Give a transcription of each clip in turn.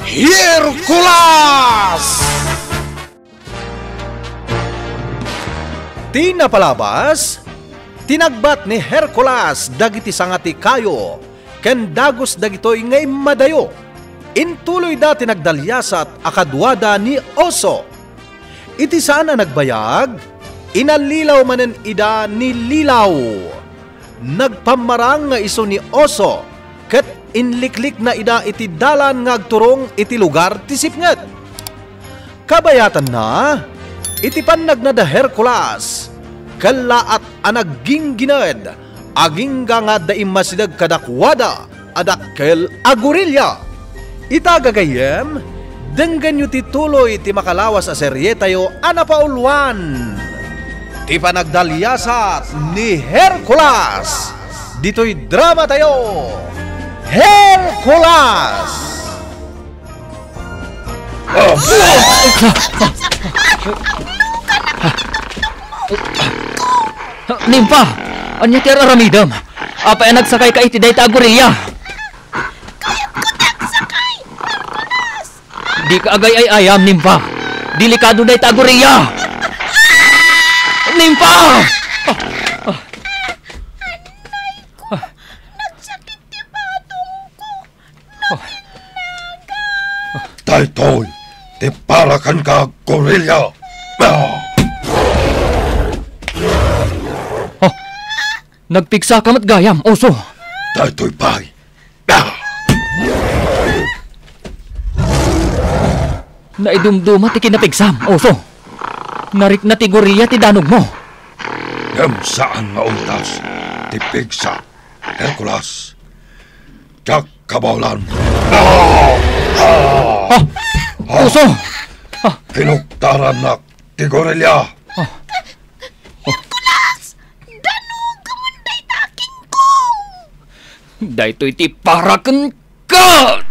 Hercules! Tinapalabas, tinagbat ni Hercules dagiti sangati kayo, ken dagos dagitoy ngay madayo. Intuloy da tinagdalyasat akadwada ni Oso. Iti saan na nagbayag, inalilaw manen ida ni Lilaw. Nagpamarang nga iso ni Oso, ket inliklik na ida iti dalan nga agturong iti lugar ti sipnget. Kabayatan na, iti pannag na da Hercules, kalaat anaging gined, aging nga da imasidag kadakwada, adakkel agurilya. Itagagayem, denggan yu tituloy ti makalawas a serye tayo anapaulwan. Ti panagdalyasat ni Hercules. Dito'y drama tayo, Hercules! Nimpa, anya ti aramidam. Apa yang nagsakay ka iti dayta agurilya? Di ka agay ay ayam, Nimpa. Delikado dayta agurilya. Nimpa! Nagsakit ti batong ko. Daytoy, ti parakan ka, gorilya. Nagpiksa ka mat gayam, Oso. Daytoy pay. Naidumduma ti kinapigsam, Oso. Narik na ti gorilya ti danog mo. Ngam saan nga untas, ti pigsa, Hercules. Jak kabawalan. Oso! Kinuktaran na ti gorilya. Hercules! Danog kamunday taking kong! Daytoy ti paraken ka!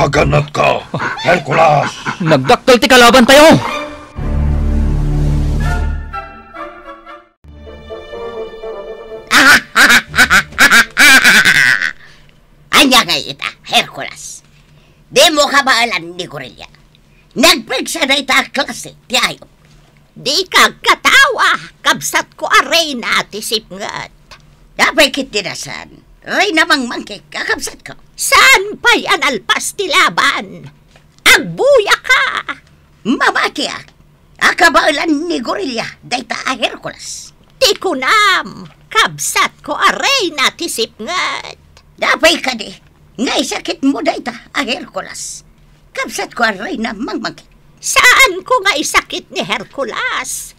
Aganat ka, Hercules. Nagdakkel ti kalaban tayo! Anya nga ita, Hercules. Di mo kabaalan ni gorilya. Nagpigsa na ita klase, ti ayop. Di kag katawa, kabsat ko aray na ti sipngat. Dapat kitinasan, ray namang mangkik, kakabsat ko. Saan pa'y analpas ti laban? Agbuya ka! Mamatiak, akabaalan ni gorilya, dayta a Hercules. Ti kunam, kabsat ko aray na ti sipngat. Dapay ka di, ngay sakit mo dayta a Hercules. Kabsat ko aray na mangmangkik. Saan ko nga isakit ni Hercules?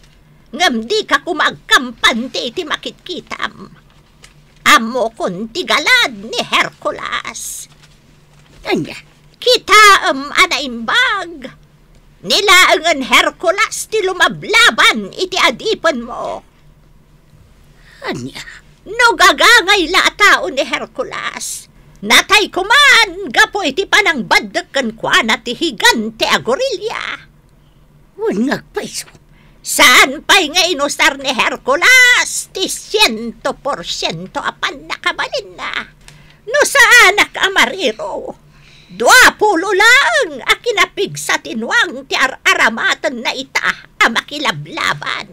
Ngam di ka kumagkampante ti makitkitam. Amo kon tigalad ni Hercules. Anya, kita anaimbag. Nilaangan Hercules ti lumablaban iti adipan mo. Anya, no gagangay latao ni Hercules. Natay kuman, gapo iti panang baddekan kwa na ti higante a gorilya. Unag paiso, saan pa'y nga inusar ni Hercules? Ti 100% apan nakabalin na. No saanak amariro, 20 lang a kinapig sa tinwang ti aramatan na ita a makilablaban.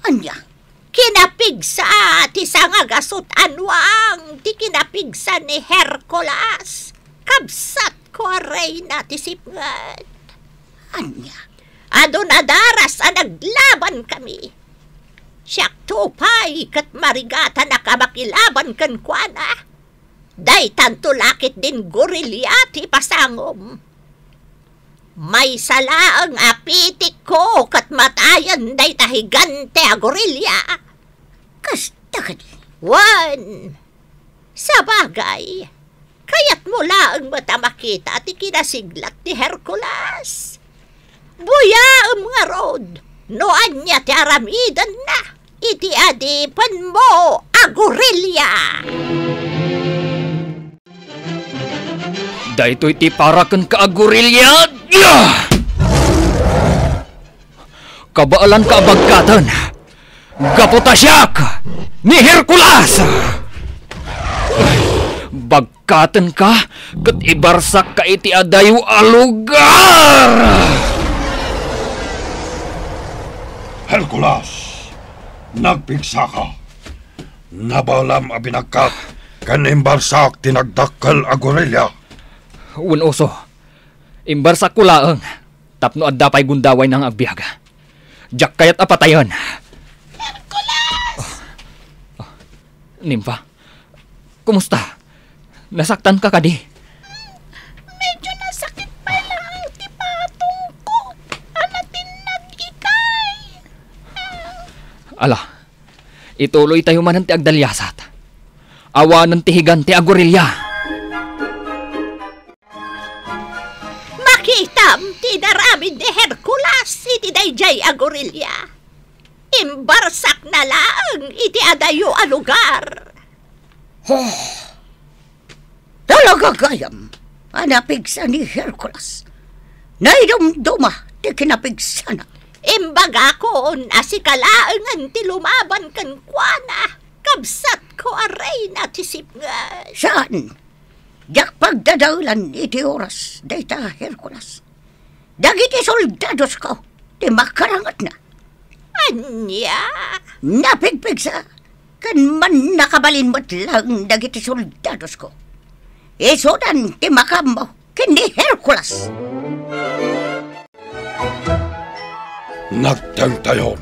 Anya? Kinapigsa ti sangagasot anwang ti kinapigsa ni Hercules. Kabsat ko aray na ti sipngat. Anya, ado nadaras a naglaban kami. Siyak tupay kat marigata na kamakilaban kan kuana. Day tanto lakit din gorilya ti pasangom. May salaang apitik ko kat matayan day tahigante a gorilya. Kasta ka di. Wan! Sa bagay, kaya't mula ang mata makita at ikinasiglat ni Hercules. Buyaam nga rod, noan niya ti aramidan na, iti adipan mo, agorilya! Daytoy ti paraken ka agorilya! Kabaalan ka abagkatan! Gaputasyak ni Hercules! Bagkatan ka, kat ibarsak ka iti adayo a lugar! Hercules, nagpigsa ka. Nabalam a binagkat, kanimbarsak tinagdakkel a gorilya. Unoso, imbarsak ko laeng, tapno adda pa'y gundaway ng agbiag. Diyak kayat apatayon. Hercules! Nympha, kumusta? Nasaktan ka kadi? Medyo nasakit pa lang ang tipatong ko. Anatin nag-itay. Ala, ituloy tayo man ang tiagdalyasat. Awa ng tihigan ti agorilya. Makitam ti daramin ni Hercules iti dayjay a gorilya. Imbarsak na lang iti adayo a lugar. Talaga gayam, anapigsa ni Hercules. Naidumduma ti kinapigsa na. Imbaga ko asikalaangan ti lumaban kan kuana. Kabsat ko aray na ti sipnga. Saan? Jak pagdadaulan iti oras dayta Hercules. Dagiti soldados ko ti makarangat na. Anya? Napigpigsa kan man nakabalin mo't lang dagiti soldados ko. Isodan ti makamo kini Hercules. Nagteng tayon.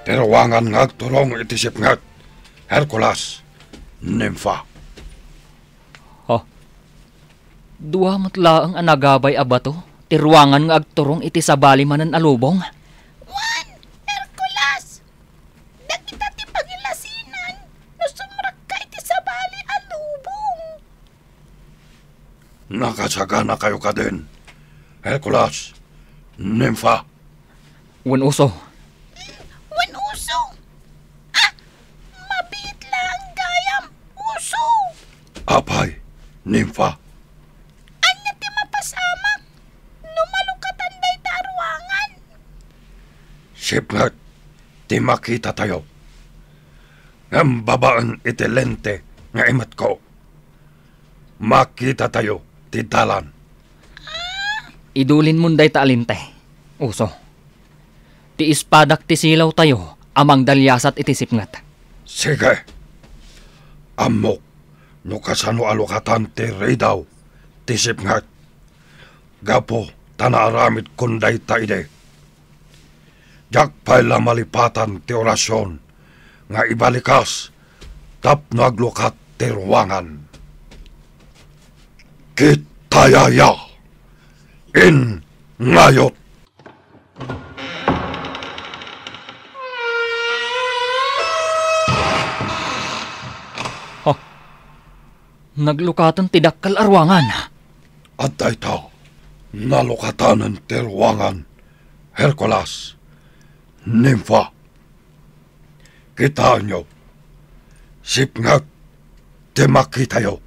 Tirawangan ngagturong iti sipngat. Hercules, Nympha. Dua matla ang anagabay abato, tiruangan nga agturong iti sabali manan alubong. Juan, Hercules! Nakita ti pangilasinan no sumrak ka iti sabali alubong. Nakasagana kayo ka din. Hercules, Nympha. Unuso, Juan uso! Ah! Mabit lang gayam uso! Apay, Nympha. Anya ti mapasamak no malukatan day tarwangan. Sipngat, ti makita tayo. Ang babaan iti lente nga imat ko. Makita tayo ti dalan. idulin munday ta alinte. Uso. Ti ispadak ti silaw tayo, amang dalyasat iti sipngat. Sige. Amok, no kasano alokatan ti rey daw, ti sipngat. Gapo, tanaaramid kunday ta ide. Jak pala malipatan ti orasyon, nga ibalikas, tap naglukat ti ruwangan. Kitayaya, in ngayot. Naglukatan ti dakkal arwangan. At dayta, nalukatanan ti ruwangan, Hercules, Nympha. Kita nyo, sipngat, ti makitayo.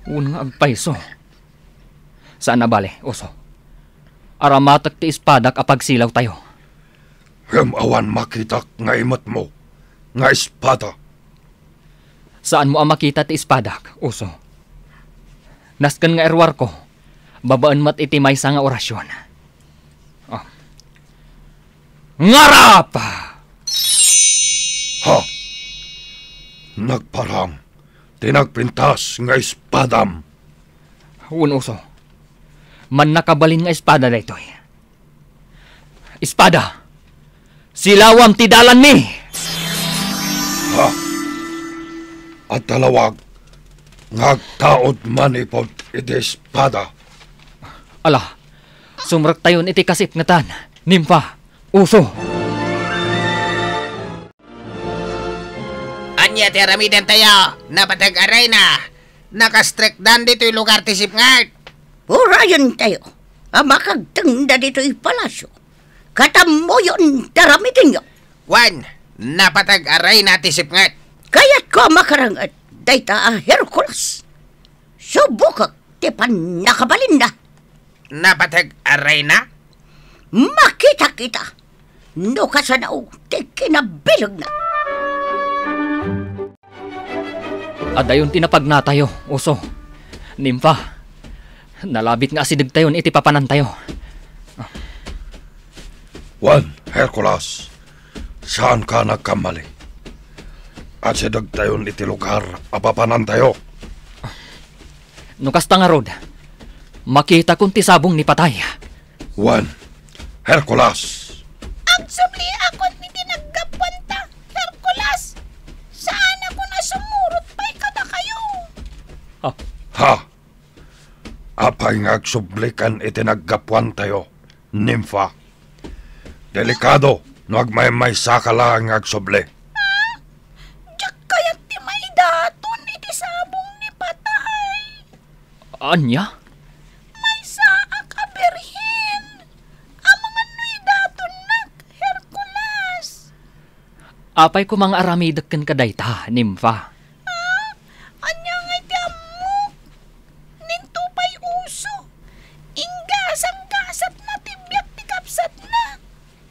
Un nga agpaiso. Saan na bale, uso? Aramatak ti ispadak apag silaw tayo. Awan makitak nga imat mo, nga espada. Saan mo ang makita ti ispadak, uso? Naskan nga erwar ko, babaan mat iti may nga orasyon. Oh. Ngarap! Ha? Nagparang, tinagpintas nga espadam. Un uso. Man nakabalin nga espada da ito'y. Espada! Silawam ti dalan mi! Ha? At talawag, ngagtaod man ipod iti espada. Ala, sumrak tayon iti kasipngatan. Nympha, uso. Anya ti aramidan tayo, napatag-aray na. Nakastrikdan dito'y lugar ti sipngat. Urayan tayo, amakagtang da dito'y palasyo. Katamo yun, daramitin nyo. Juan, napatag-aray na ti sipngat. Kaya't ko makarangat, dayta Hercules. Subukak, ti pan nakabalin na. Napatag-aray na? Makita kita. No kasanaw, ti kinabilog na. Adayon tinapag na tayo, uso. Nimfa, nalabit nga asidag tayo iti papanan tayo. Juan, Hercules, saan ka nagkamali? Asidag tayo iti lugar, apapanan tayo. Nukas nga rod, makita kong tisabong ni patay. Juan, Hercules, Agsubli ako ni tinaggapuan ta, Hercules. Saan ako nasumurot pa'y kada kayo? ha? Apay ngagsublikan iti naggapuan tayo, Nympha. Delikado, nagmaymay saka lang ngagsubli. Diyak kaya't ti maidaton iti sabong ni patay. Anya? May saak aberhin. Ang mga nuidaton nak, Hercules. Apay ko mga aramidak ken kadayta, Nimfa. Anya nga ti amok. Nintupay uso. Inggasang-gasat na tibyak ti kapsat na.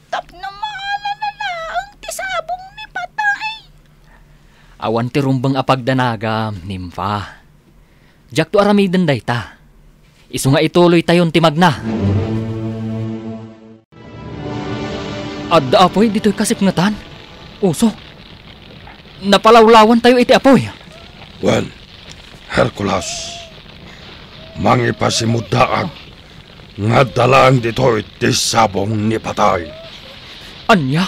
Tapno maala na laang ti sabong ni patay. Awan ti rumbang apagdanagam, Nimfa. Diyak to aramidan dayta. Isu nga ituloy tayon ti magna. Adda apoy dito'y kasipngatan. Uso. Napalawlawan tayo iti apoy. Juan, Hercules, mangipasimudaag nga dalang dito iti sabong ni patay. Anya?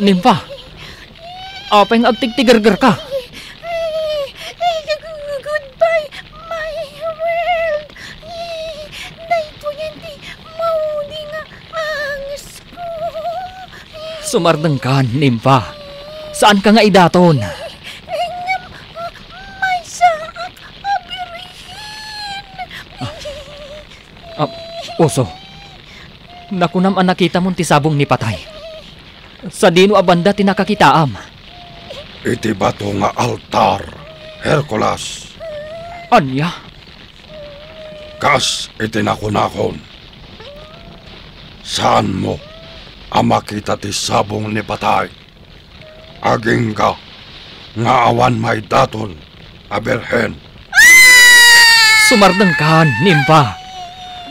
Nimfa. Apay nga agtigtigargar ka. Goodbye, my world. Dahito yan di maudi nga angis ko. Sumardeng ka, Nimfa. Saan ka nga idaton? May saak abirihin. Uso. Nakunam ang nakita mong tisabong ni patay. Sa dino abanda tinakakitaam. Iti bato nga altar, Hercules. Anya? Kas iti nakunakon. Saan mo ang makita ti sabong ni patay? Aging ka nga awan may daton, aberhen. Sumardeng ka, Nimfa.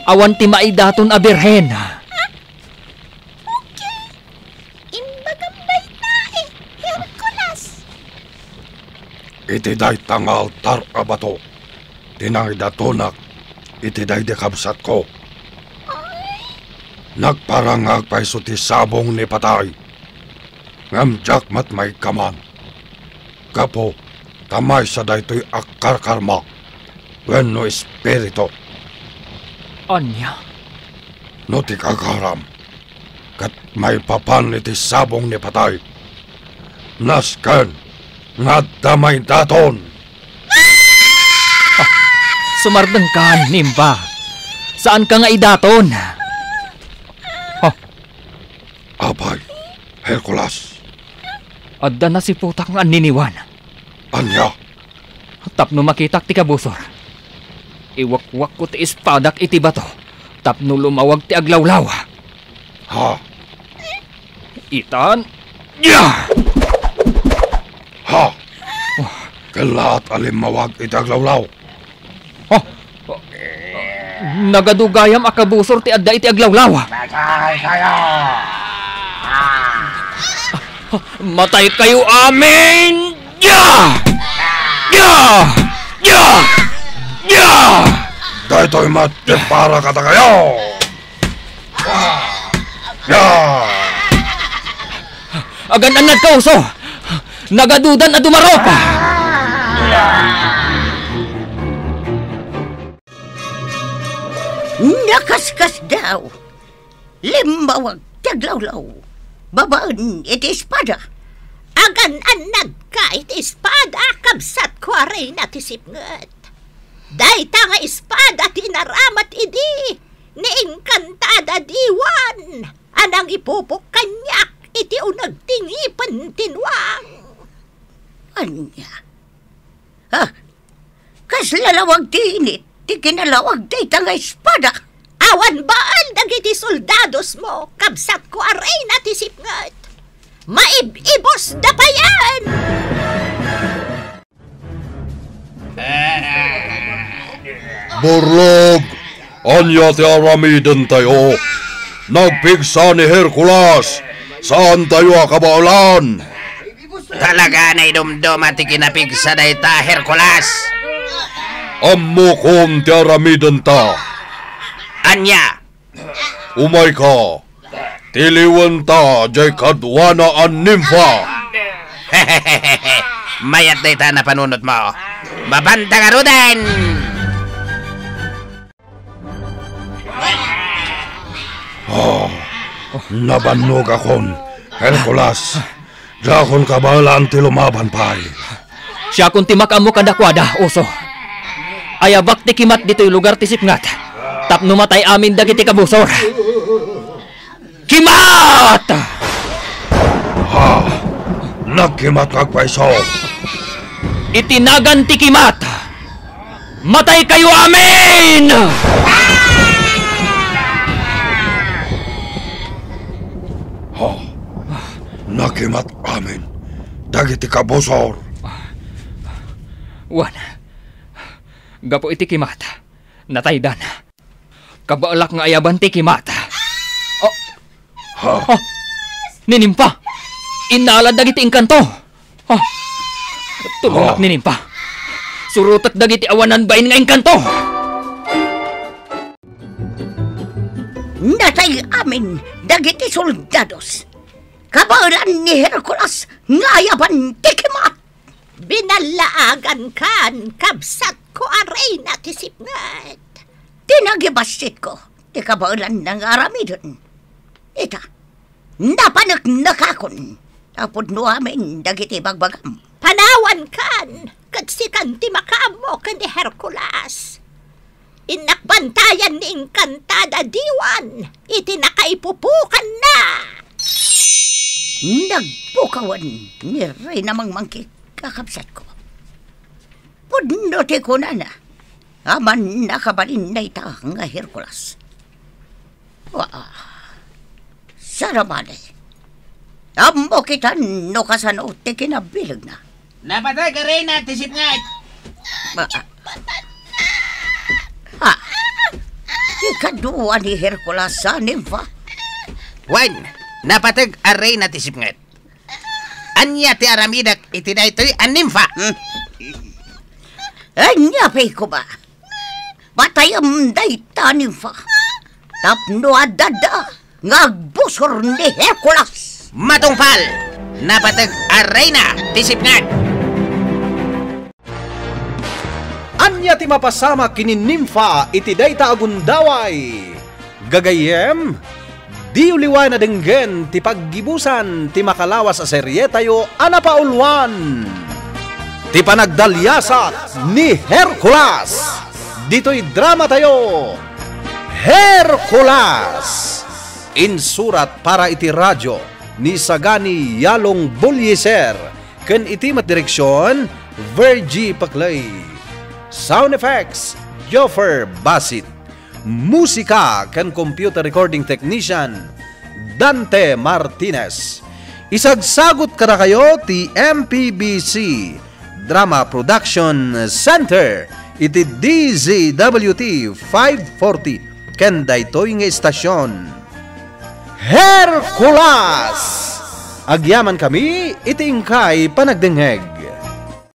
Awan ti maidaton a birhen. Imbagam day tae, Hercules. Iti day tang altar a bato. Tinay datonak, iti day dekabsat ko. Nagparangag pa iso ti sabong ni patay. Ngamjak mat may kaman. Kapo, tamay sa daytoy akarkarma. Wenno espirito. Anya? No ti kagaram. Kat may papan iti sabong ni patay. Nasken, nga damay daton. Sumardeng ka, Nimfa. Saan ka nga idaton? Abay, Hercules, Adda na si putak nga niniwan. anya, Tapno makitak ti kabusor. Iwakwak ko ti espadak iti bato. Tapno lumawag ti aglawlaw. ha, Itan. Yeah! ha, kalat alimawag itaglawlaw. Nagadugayam akabusor ti adda iti aglawlaw. Matay kayo amin! Yeah! Yeah! Yeah! Yeah! Daytoy mat para kata kayo. Ya, Agan-anad ka, uso! Nagadudan at dumaropa! Nakaskas daw. Limbawag taglawlaw. Babaan iti espada. Agan-anag ka iti espada. Kabsat ko aray na tisipngat. Dayta nga espada tinaramat idi. Ni Encantada diwan. Anang ipupok kanyak iti unag tingipan tinwang. Anya? Kas lalawag tinit. Ti kinalawag dayta nga espada. Awan baan dagiti soldados mo, kabsat ko aray na tisipngat. Maibibos na pa yan! Burlog! Anya ti aramiden tayo. Nagpigsa ni Hercules. Saan tayo akabaulan? Talaga na idumdum at ikinapigsa na ita, Hercules. Ammo kong ti aramiden ta. Anya? Umay ka. Tiliwan ta jay kadwana an nimfa. Mayat na ita na panunot mo. Mabanta ka rudan! Nabannog akon, Hercules. Dakon kabalaan ti lumaban pa'y. Siya kung timakam mo kadakwada, Oso. Ayabak ti kimat dito'y lugar ti sipngat. Tapno matay amin dagiti kabusor. Kimat! Nagkimat kagpaiso. Itinagan ti kimat. Matay kayo amin! Nakimat amin. Dagiti kabusor. Wan. Gapo iti kimat. Nataydan. Kabaalak nga ayaban ti kimat. Ninimpa. Inalad dagiti engkanto. Tulungak ninimpa. Surutat dagiti awanan bain nga engkanto. Natay amin dagiti soldados. Kabalan ni Hercules ngayaban ti kimat. Binalaagan kan kabsat ko aray na ti sipngat. Tinagibasit ko ti kabalan ng aramidon. Ita, napanagnakakon. Tapod no amin dagiti bagbagam. Panawan kan katsikan ti makamo kan ni Hercules. Inakbantayan ni Encantada diwan. Iti nakaipupukan na. Nagpukawan ni Rey namang mangki kakabsat ko. Pudnote ko na. Aman nakabalin na ita nga Hercules. Saramali. Amo kita no kasano ti kinabilag na. Napatay ka rin na tisip nga. Ikaduwa ni Hercules sa nimfa. Wan, napatag aray na tisip nga. Anya ti aramidak iti na ito'y animfa. Anya pay ko ba? Batayam dayta nimfa. Tapno adada ngagbusor ni Hercules. Matungpal, napatag aray na tisip nga. Anya ti mapasama kini nimfa iti dayta agundaway. Gagayem, di uliwan na denggen ti paggibusan ti makalawas a serye tayo anapaulwan. Ti panagdalyasat ni Hercules. Dito'y drama tayo. Hercules. Insurat para iti radyo ni Sagani Yalong Bulyeser. Ken iti matdireksyon Virgie Paclay. Sound effects Joffer Basit. Musika ken computer recording technician Dante Martinez. Isagsagot kada kayo ti MPBC Drama Production Center iti DZWT 540 ken daytoy nga estasyon Hercules. Agyaman kami iti ingkay panagdengeg.